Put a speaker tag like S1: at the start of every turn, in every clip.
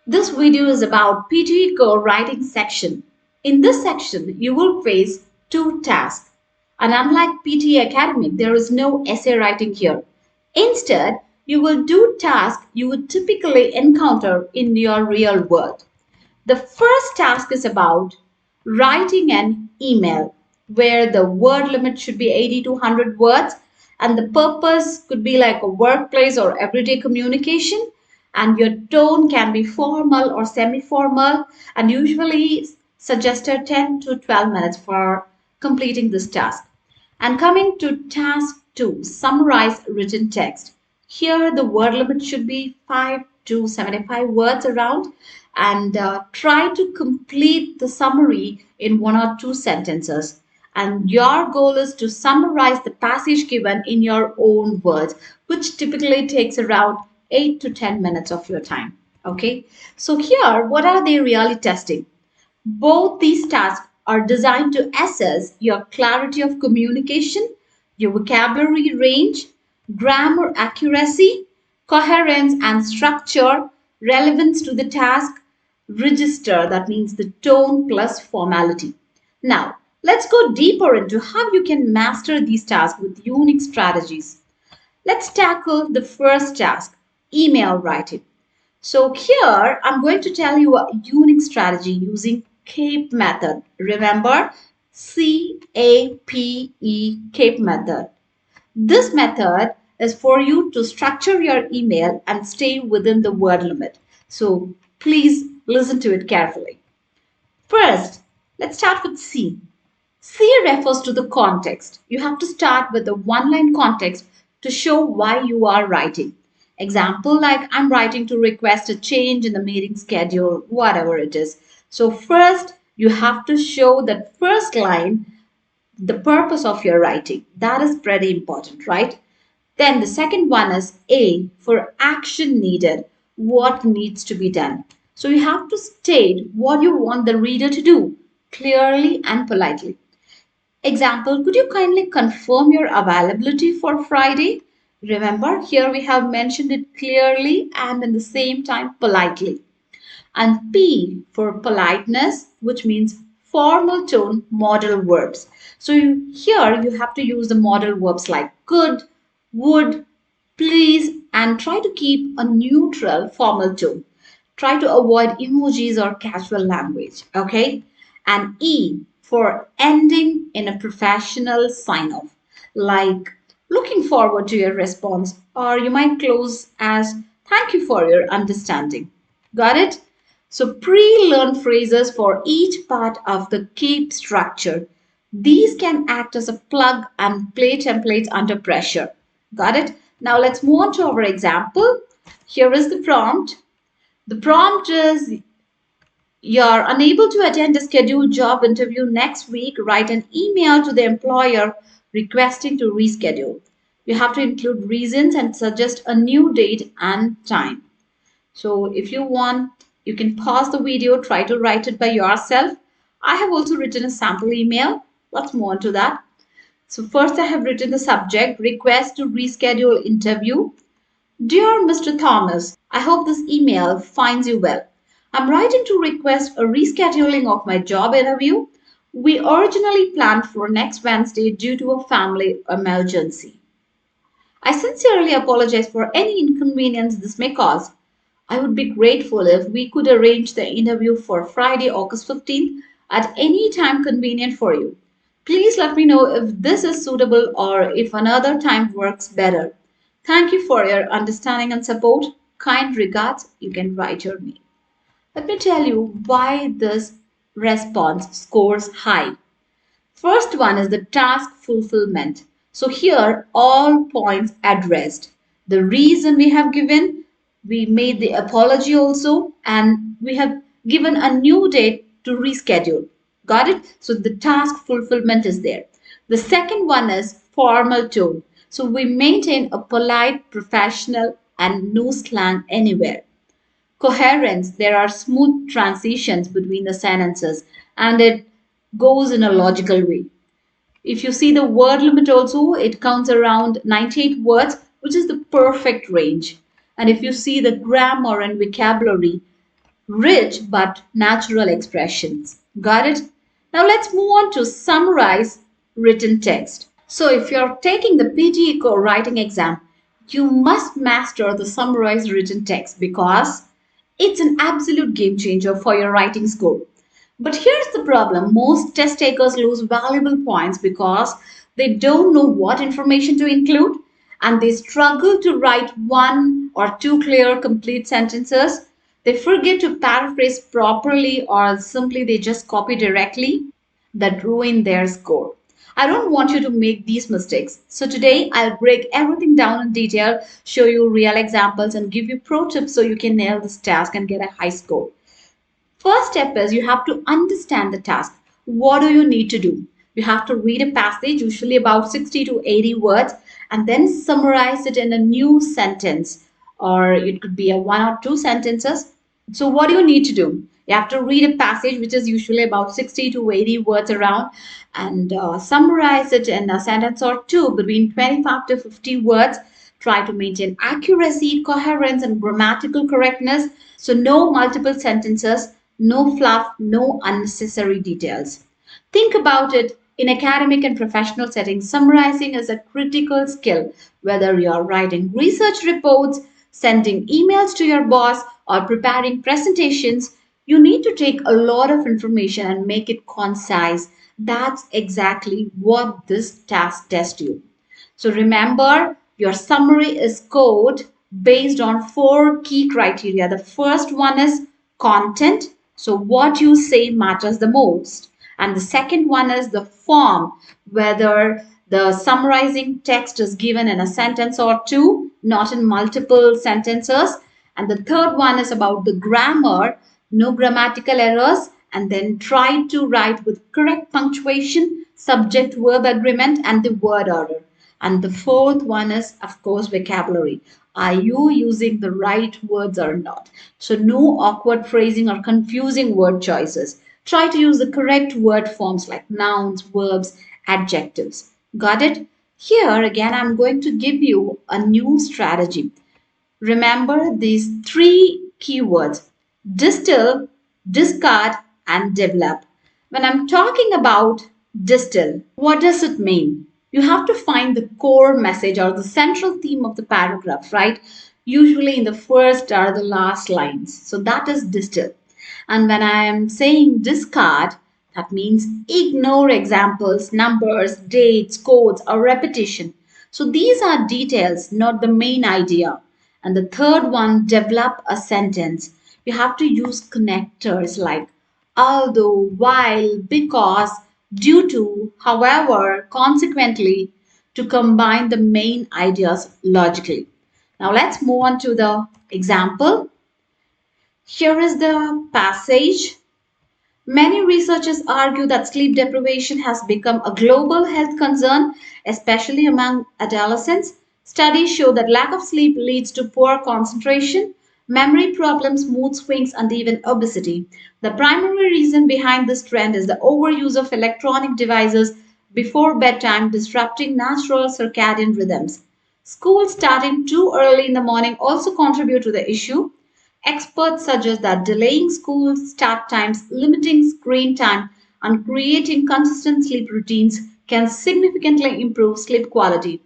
S1: This video is about PTE Core writing section. In this section, you will face two tasks. And unlike PTE Academic, there is no essay writing here. Instead, you will do tasks you would typically encounter in your real world. The first task is about writing an email where the word limit should be 80 to 100 words, and the purpose could be like a workplace or everyday communication, and your tone can be formal or semi-formal, and usually suggested 10 to 12 minutes for completing this task. And coming to task 2, summarize written text. Here the word limit should be 5 to 75 words around, and try to complete the summary in 1 or 2 sentences. And your goal is to summarize the passage given in your own words, which typically takes around 8 to 10 minutes of your time. Okay, so here, what are they really testing? Both these tasks are designed to assess your clarity of communication, your vocabulary range, grammar accuracy, coherence and structure, relevance to the task, register, that means the tone plus formality. Now, let's go deeper into how you can master these tasks with unique strategies. Let's tackle the first task, email writing. So here I'm going to tell you a unique strategy using CAPE method. Remember, CAPE, CAPE method. This method is for you to structure your email and stay within the word limit. So please listen to it carefully. First, let's start with C. C refers to the context. You have to start with a one-line context to show why you are writing. Example like I'm writing to request a change in the meeting schedule, whatever it is. So first, you have to show that first line, the purpose of your writing. That is pretty important, right? Then the second one is A for action needed, what needs to be done. So you have to state what you want the reader to do clearly and politely. Example, could you kindly confirm your availability for Friday? Remember, here we have mentioned it clearly and in the same time politely. And P for politeness, which means formal tone modal verbs. So here you have to use the modal verbs like could, would, please, and try to keep a neutral formal tone. Try to avoid emojis or casual language, okay? And E for ending in a professional sign off, like looking forward to your response, or you might close as thank you for your understanding. Got it? So pre-learn phrases for each part of the keep structure. These can act as a plug and play templates under pressure. Got it? Now let's move on to our example. Here is the prompt. The prompt is you're unable to attend a scheduled job interview next week. Write an email to the employer requesting to reschedule. You have to include reasons and suggest a new date and time. So if you want, you can pause the video, try to write it by yourself. I have also written a sample email. Let's move on to that. So first I have written the subject, request to reschedule interview. Dear Mr. Thomas, I hope this email finds you well. I'm writing to request a rescheduling of my job interview. We originally planned for next Wednesday due to a family emergency. I sincerely apologize for any inconvenience this may cause. I would be grateful if we could arrange the interview for Friday, August 15th at any time convenient for you. Please let me know if this is suitable or if another time works better. Thank you for your understanding and support. Kind regards, you can write your name. Let me tell you why this response scores high. First one is the task fulfillment. So here all points addressed. The reason we have given, we made the apology also, and we have given a new date to reschedule. Got it? So the task fulfillment is there. The second one is formal tone. So we maintain a polite, professional, and no slang anywhere. Coherence, there are smooth transitions between the sentences and it goes in a logical way. If you see the word limit also, it counts around 98 words, which is the perfect range. And if you see the grammar and vocabulary, rich but natural expressions. Got it? Now let's move on to summarize written text. So if you're taking the PTE Core writing exam, you must master the summarized written text because it's an absolute game changer for your writing score. But here's the problem, most test takers lose valuable points because they don't know what information to include and they struggle to write one or two clear, complete sentences. They forget to paraphrase properly or simply they just copy directly that ruin their score. I don't want you to make these mistakes. So today I'll break everything down in detail, show you real examples and give you pro tips so you can nail this task and get a high score. First step is you have to understand the task. What do you need to do? You have to read a passage, usually about 60 to 80 words, and then summarize it in a new sentence, or it could be a one or two sentences. So, what do you need to do? You have to read a passage which is usually about 60 to 80 words around and summarize it in a sentence or two between 25 to 50 words. Try to maintain accuracy, coherence, and grammatical correctness. So, no multiple sentences, no fluff, no unnecessary details. Think about it in academic and professional settings. Summarizing is a critical skill, whether you're writing research reports, sending emails to your boss, or preparing presentations. You need to take a lot of information and make it concise. That's exactly what this task tests you. So remember, your summary is scored based on four key criteria. The first one is content. So what you say matters the most. And the second one is the form, whether the summarizing text is given in a sentence or two, not in multiple sentences. And the third one is about the grammar, no grammatical errors, and then try to write with correct punctuation, subject verb agreement, and the word order. And the fourth one is, of course, vocabulary. Are you using the right words or not? So, no awkward phrasing or confusing word choices. Try to use the correct word forms like nouns, verbs, adjectives. Got it? Here again, I'm going to give you a new strategy. Remember these three keywords: distill, discard, and develop. When I'm talking about distill, what does it mean? You have to find the core message or the central theme of the paragraph, right? Usually in the first or the last lines. So that is distill. And when I am saying discard, that means ignore examples, numbers, dates, codes, or repetition. So these are details, not the main idea. And the third one, develop a sentence. You have to use connectors like although, while, because, due to, however, consequently, to combine the main ideas logically. Now let's move on to the example. Here is the passage. Many researchers argue that sleep deprivation has become a global health concern, especially among adolescents. Studies show that lack of sleep leads to poor concentration, memory problems, mood swings, and even obesity. The primary reason behind this trend is the overuse of electronic devices before bedtime, disrupting natural circadian rhythms. Schools starting too early in the morning also contribute to the issue. Experts suggest that delaying school start times, limiting screen time, and creating consistent sleep routines can significantly improve sleep quality.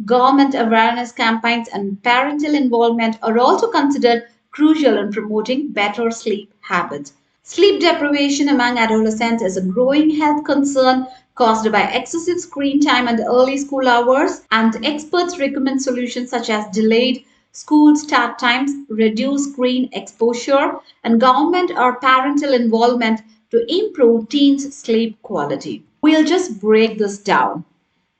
S1: Government awareness campaigns and parental involvement are also considered crucial in promoting better sleep habits. Sleep deprivation among adolescents is a growing health concern caused by excessive screen time and early school hours, and experts recommend solutions such as delayed school start times, reduced screen exposure, and government or parental involvement to improve teens' sleep quality. We'll just break this down.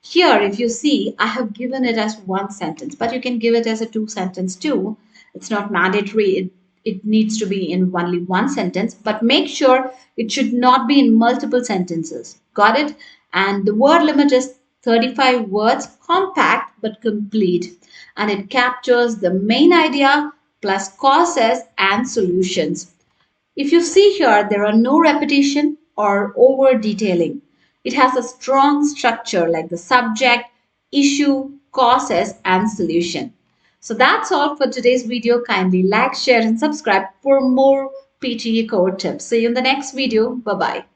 S1: Here, if you see, I have given it as one sentence, but you can give it as a two sentence too. It's not mandatory. It needs to be in only one sentence, but make sure it should not be in multiple sentences. Got it? And the word limit is 35 words, compact but complete. And it captures the main idea plus causes and solutions. If you see here, there are no repetition or over detailing. It has a strong structure like the subject, issue, causes, and solution. So that's all for today's video. Kindly like, share, and subscribe for more PTE Core tips. See you in the next video. Bye bye.